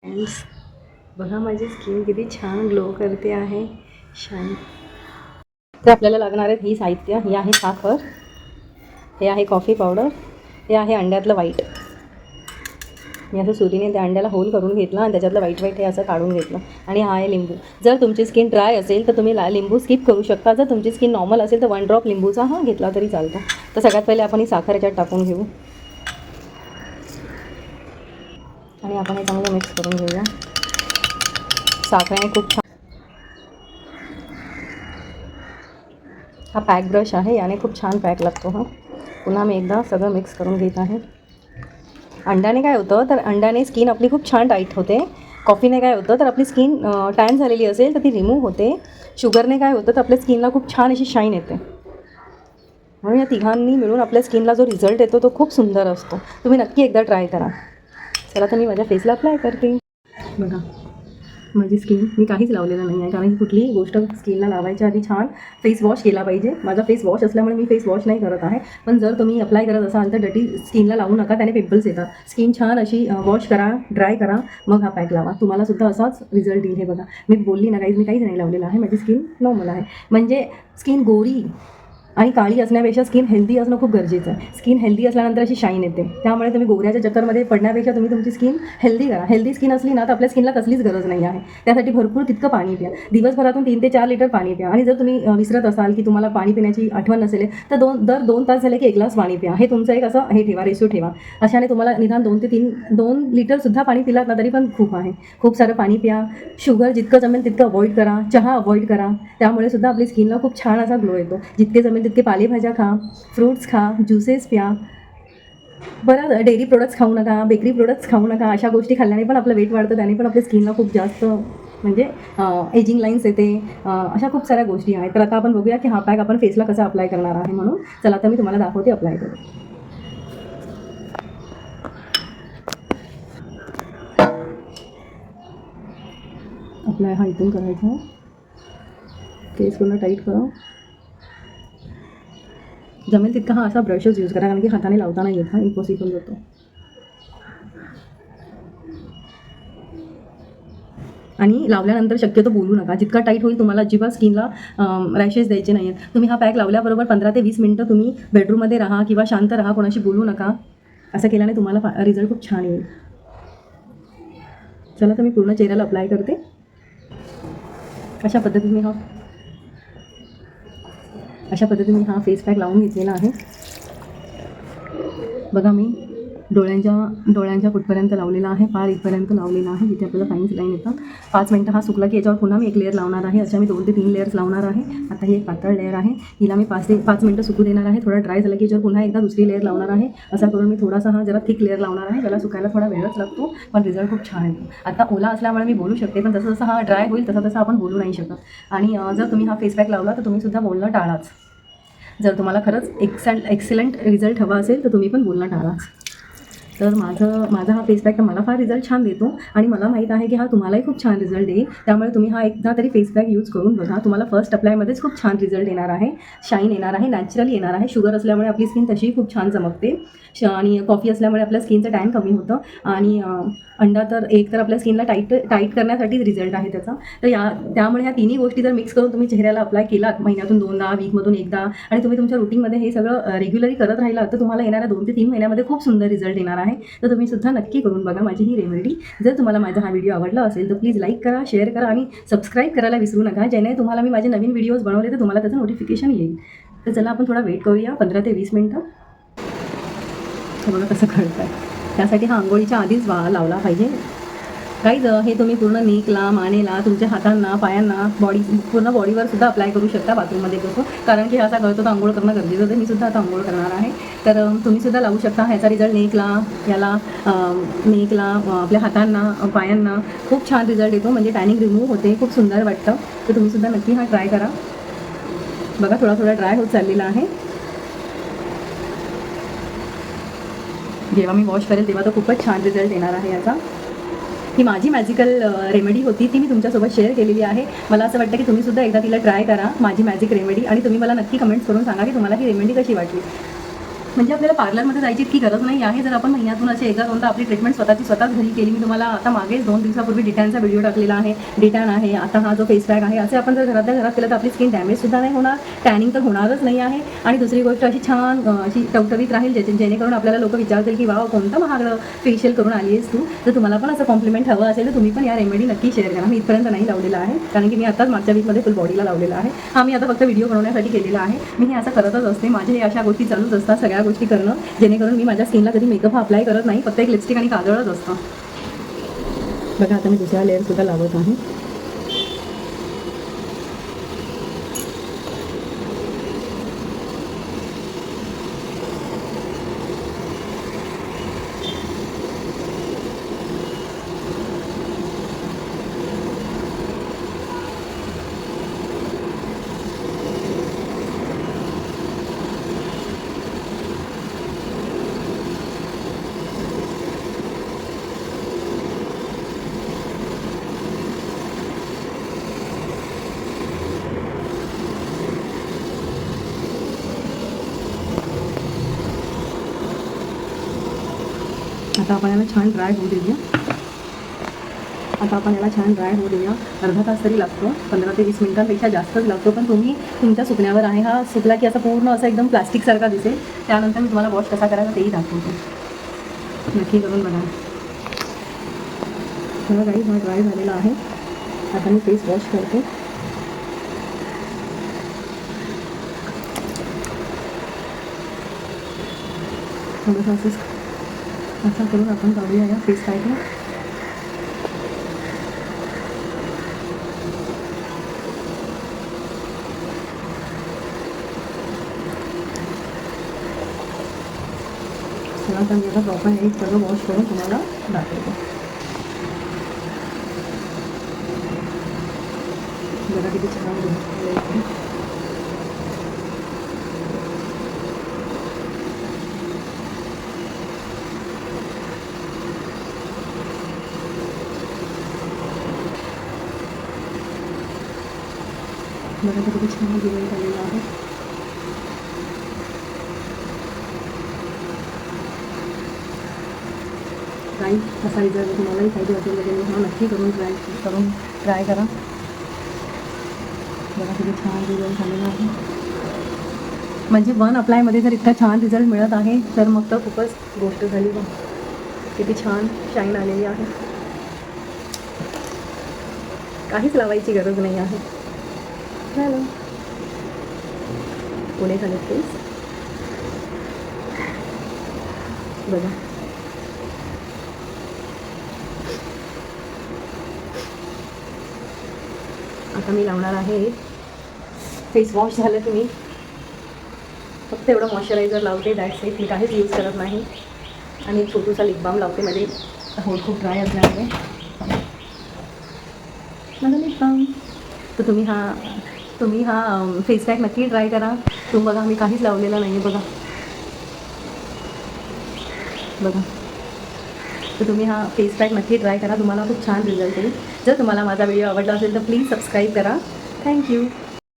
Friends, बघा माझी skin किती छान ग्लो करते आहे. शाईन. तर आपल्याला लागणार आहेत ही साहित्य. ही आहे साखर, हे आहे कॉफी पावडर, हे आहे अंड्यातलं व्हाईट. मी असं सुरीने त्या अंड्याला होल करून घेतला आणि त्याच्यातलं व्हाईट हे असं काढून घेतलं. आणि हा आहे लिंबू. जर तुमची स्किन ड्राय असेल तर तुम्ही लिंबू स्किप करू शकता. जर तुमची स्किन नॉर्मल असेल तर 1 ड्रॉप लिंबूचा घेतला तरी चालतो. तर सगळ्यात पहिले आपण ही साखर याच्यात टाकून घेऊ आणि आपण हे चांगलं मिक्स करून घेऊया. साखरेने खूप छान. हा पॅक ब्रश आहे, याने खूप छान पॅक लागतो. पुन्हा मी एकदा सगळं मिक्स करून घेत आहे. अंड्याने काय होतं तर अंड्याने स्किन आपली खूप छान टाईट होते. कॉफीने काय होतं तर आपली स्किन टॅन झालेली असेल तर ती रिमूव्ह होते. शुगरने काय होतं तर आपल्या स्किनला खूप छान अशी शाईन येते. म्हणून या तिघांनी मिळून आपल्या स्किनला जो रिझल्ट येतो तो खूप सुंदर असतो. तुम्ही नक्की एकदा ट्राय करा. चला तर मी माझ्या फेसला अप्लाय करते. बघा माझी स्किन मी काहीच लावलेलं नाही आहे, कारण की कुठलीही गोष्ट स्किनला लावायच्या आधी छान फेस वॉश केला पाहिजे. माझा फेस वॉश असल्यामुळे मी फेस वॉश नाही करत आहे. पण जर तुम्ही अप्लाय करत असाल तर डटी स्किनला लावू नका, त्याने पिंपल्स येतात. स्किन छान अशी वॉश करा, ड्राय करा, मग हा पॅक लावा. तुम्हाला सुद्धा असाच रिझल्ट येईल. हे बघा मी बोलली ना मी काहीच नाही लावलेलं आहे. माझी स्किन नॉर्मल आहे. म्हणजे स्किन गोरी आणि काळी असण्यापेक्षा स्किन हेल्दी असणं खूप गरजेचं आहे. स्किन हेल्दी असल्यानंतर अशी शाईन येते. त्यामुळे तुम्ही गोऱ्याच्या चक्करमध्ये पडण्यापेक्षा तुम्ही तुमची स्किन हेल्दी करा. हेल्दी स्किन असली ना तर आपल्या स्किनला कसलीच गरज नाही आहे. त्यासाठी भरपूर तितकं पाणी प्या. दिवसभरातून 3 ते 4 लिटर पाणी प्या. आणि जर तुम्ही विसरत असाल की तुम्हाला पाणी पिण्याची आठवण नसेल तर दर 2 तास झाले की 1 ग्लास पाणी प्या. हे तुमचं एक असं हे ठेवा, रेशो ठेवा. अशाने तुम्हाला निदान 2 लिटरसुद्धा पाणी पिलात ना तरी पण खूप आहे. खूप सारं पाणी प्या. शुगर जितकं जमेल तितकं अवॉइड करा. चहा अवॉइड करा. त्यामुळे सुद्धा आपली स्किनला खूप छान असा ग्लो येतो. जितके जमेल तितके पालेभाज्या खा, फ्रूट्स खा, ज्युसेस प्या. बरं डेअरी प्रोडक्ट्स खाऊ नका, बेकरी प्रोडक्ट्स खाऊ नका. अशा गोष्टी खाल्ल्याने पण आपलं वेट वाढतं. त्याने पण आपल्या स्किनला खूप जास्त म्हणजे एजिंग लाईन्स येते. अशा खूप साऱ्या गोष्टी आहेत. तर आता आपण बघूया की हा पॅक आपण फेसला कसा अप्लाय करणार आहे. म्हणून चला तर मी तुम्हाला दाखवते अप्लाय करू. अप्लाय हा इथून करायचा. केस पूर्ण टाईट करा. जमेल तितका असा ब्रशच यूज करा, कारण की हाताने लावता नाही येत. इम्पॉसिबल होतो. आणि लावल्यानंतर शक्यतो बोलू नका. जितका टाईट होईल तुम्हाला अजिबात स्किनला रॅशेस द्यायचे नाही आहेत. तुम्ही हा पॅक लावल्याबरोबर 15 ते 20 मिनटं तुम्ही बेडरूममध्ये राहा किंवा शांत राहा, कोणाशी बोलू नका. असं केल्याने तुम्हाला रिझल्ट खूप छान येईल. चला तर मी पूर्ण चेहऱ्याला अप्लाय करते. अशा पद्धतीने हा फेस पॅक लावून घेतलेला आहे. बघा मी डोळ्यांच्या कुठपर्यंत लावलेला आहे, पार इथपर्यंत लावलेला आहे, जिथे आपल्याला फाईन्स लाईन येतात. 5 मिनटं हा सुकला की याच्यावर पुन्हा मी एक लेअर लावणार आहे. अशा मी 2 ते 3 लेअर्स लावणार आहे. आता ही एक पातळ लेअर आहे, हिला मी 5 मिनटं सुकू देणार आहे. थोडा ड्राय झाला की याच्यावर पुन्हा एकदा दुसरी लेअर लावणार आहे. असा करून मी थोडासा हा जरा थिक लेअर लावणार आहे. त्याला सुकायला थोडा वेळच लागतो, पण रिझल्ट खूप छान येतो. आता ओला असल्यामुळे मी बोलू शकते, पण जसं हा ड्राय होईल तसं आपण बोलू नाही शकत. आणि जर तुम्ही हा फेस पॅक लावला तर तुम्ही सुद्धा बोलणं टाळाच. जर तुम्हाला खरंच एक्सलंट रिझल्ट हवा असेल तर तुम्ही पण बोलणं टाळाच. तर माझा हा फेस पॅक मला फार रिझल्ट छान देतो आणि मला माहीत आहे की हा तुम्हालाही खूप छान रिझल्ट देईल. त्यामुळे तुम्ही हा एकदा तरी फेस पॅक यूज करून बघा. तुम्हाला फर्स्ट अप्लायमध्येच खूप छान रिझल्ट येणार आहे. शाईन येणार आहे, नॅचरली येणार आहे. शुगर असल्यामुळे आपली स्किन तशीही खूप छान चमकते आणि कॉफी असल्यामुळे आपल्या स्किनचं टॅन कमी होतं. आणि अंडा तर आपल्या स्किनला टाईट करण्यासाठीच रिझल्ट आहे त्याचा. तर त्यामुळे ह्या तिन्ही गोष्टी जर मिक्स करून तुम्ही चेहऱ्याला अप्लाय केलात महिन्यातून 2दा, वीकमधून एकदा, आणि तुम्ही तुमच्या रुटीनमध्ये हे सगळं रेग्युलरी करत राहिलात तर तुम्हाला येणाऱ्या 2 ते 3 महिन्यामध्ये खूप सुंदर रिझल्ट येणार आहे. तर तुम्ही सुद्धा नक्की करून बघा माझी ही रेमेडी. जर तुम्हाला माझा हा व्हिडिओ आवडला असेल तर प्लीज लाईक करा, शेअर करा आणि सबस्क्राईब करायला विसरू नका, जेणे तुम्हाला मी माझे नवीन व्हिडिओज बनवले तर तुम्हाला त्याचं नोटिफिकेशन येईल. तर चला आपण थोडा वेट करूया, 15 ते 20 मिनटं. बघा कसं कळत आहे. त्यासाठी हा आंघोळीच्या आधीच लावला पाहिजे. काहीच हे तुम्ही पूर्ण नेकला, मानेला, तुमच्या हातांना, पायांना, पूर्ण बॉडीवर सुद्धा अप्लाय करू शकता बाथरूममध्ये बसून, कारण की असा कळतो तर आंघोळ करणं गरजेचं होतं. मी सुद्धा आता आंघोळ करणार आहे. तर तुम्ही सुद्धा लावू शकता. ह्याचा रिझल्ट नेकला आपल्या हातांना, पायांना खूप छान रिझल्ट येतो. म्हणजे टॅनिंग रिमूव्ह होते, खूप सुंदर वाटतं. तर तुम्ही सुद्धा नक्की हा ट्राय करा. बघा थोडा ड्राय होत चाललेला आहे. जेव्हा मी वॉश करेल तेव्हा तर खूपच छान रिझल्ट येणार आहे याचा. ही माझी मॅजिकल रेमेडी होती, ती मी तुमच्यासोबत शेअर केलेली आहे. मला असं वाटतं की तुम्ही सुद्धा एकदा तिला ट्राय करा, माझी मॅजिक रेमेडी, आणि तुम्ही मला नक्की कमेंट्स करून सांगा की तुम्हाला ही रेमेडी कशी वाटली. म्हणजे आपल्याला पार्लरमध्ये जायची इतकी गरज नाही आहे. जर आपण महिन्यातून असे एकदा दोनदा आपली ट्रीटमेंट स्वतःच घरी केली. मी तुम्हाला आता मागेच 2 दिवसापूर्वी डिटॅनचा व्हिडिओ टाकलेला आहे. डिटॅन आहे, आता हा जो फेस पॅक आहे, असे आपण जर घरातल्या घरात केलं तर आपली स्किन डॅमेजसुद्धा नाही होणार, टॅनिंग तर होणारच नाही आहे. आणि दुसरी गोष्ट अशी छान अशी टवटवीत राहील, जेणेकरून आपल्याला लोक विचारतील की वाव कोणतं महागडं फेशियल करून आली आहेस तू. जर तुम्हाला पण असं कॉम्प्लिमेंट हवं असेल तर तुम्ही पण या रेमेडी नक्की शेअर करा. मी इथपर्यंत नाही लावलेला आहे, कारण की मी आताच मागच्या वीकमध्ये फुल बॉडीला लावलेला आहे. हा मी आता फक्त व्हिडिओ बनवण्यासाठी केलेला आहे. मी हे असं करतच असते. माझे हे अशा गोष्टी चालूच असतात, सगळ्या गोष्टी करणं, जेणेकरून मी माझ्या स्किनला कधी मेकअप अप्लाय करत नाही. फक्त एक लिपस्टिक आणि काजळच असतं. बघा आता मी दुसरा लेअरसुद्धा लावत आहे. आता आपण याला छान ड्राय होऊ देऊया. अर्धा तास तरी लागतो, 15 ते 20 मिनिटांपेक्षा जास्तच लागतो. पण तुम्ही तुमच्या सुकण्यावर आहे. हा सुकला की असा पूर्ण असं एकदम प्लास्टिकसारखा दिसेल. त्यानंतर मी तुम्हाला वॉश कसा करायचा तेही दाखवतो. नक्की करून बघा. थोडा काही हा ड्राय झालेला आहे. आता मी फेस वॉश करते. थोडंसं असं करून आपण काढूया या फेस पॅकला. चला तर मी आता प्रॉपर हे सगळं वॉश करून तुम्हाला दाखवतो. जरा किती छान बघा किती छान दिवस झालेला आहे. काही असा जर तुम्हालाही फायदे असेल तर तुम्ही हा नक्की करून ट्राय करा. बघा किती छान रिझल्ट झालेला आहे. म्हणजे 1 अप्लायमध्ये जर इतका छान रिझल्ट मिळत आहे तर मग तर खूपच गोष्ट झाली. बघ किती छान शाईन आलेली आहे. काहीच लावायची गरज नाही आहे. झालं. पुणे झाले फेस. बघा आता मी लावणार आहे फेस वॉश. झालं की मी फक्त एवढं मॉइश्चरायझर लावते, दॅट्स इट. मी काहीच यूज करत नाही. आणि एक छोटूसा लिप बाम लावते. माझे होठ खूप ड्राय असल्यामुळे माझा लिप बाम. तर तुम्ही हा फेस पॅक नक्की ट्राय करा. तुम्ही बघा मी काहीच लावलेलं नाही आहे. बघा तर तुम्ही हा फेस पॅक नक्की ट्राय करा. तुम्हाला खूप छान रिझल्ट येईल. जर तुम्हाला माझा व्हिडिओ आवडला असेल तर प्लीज सबस्क्राईब करा. थँक्यू.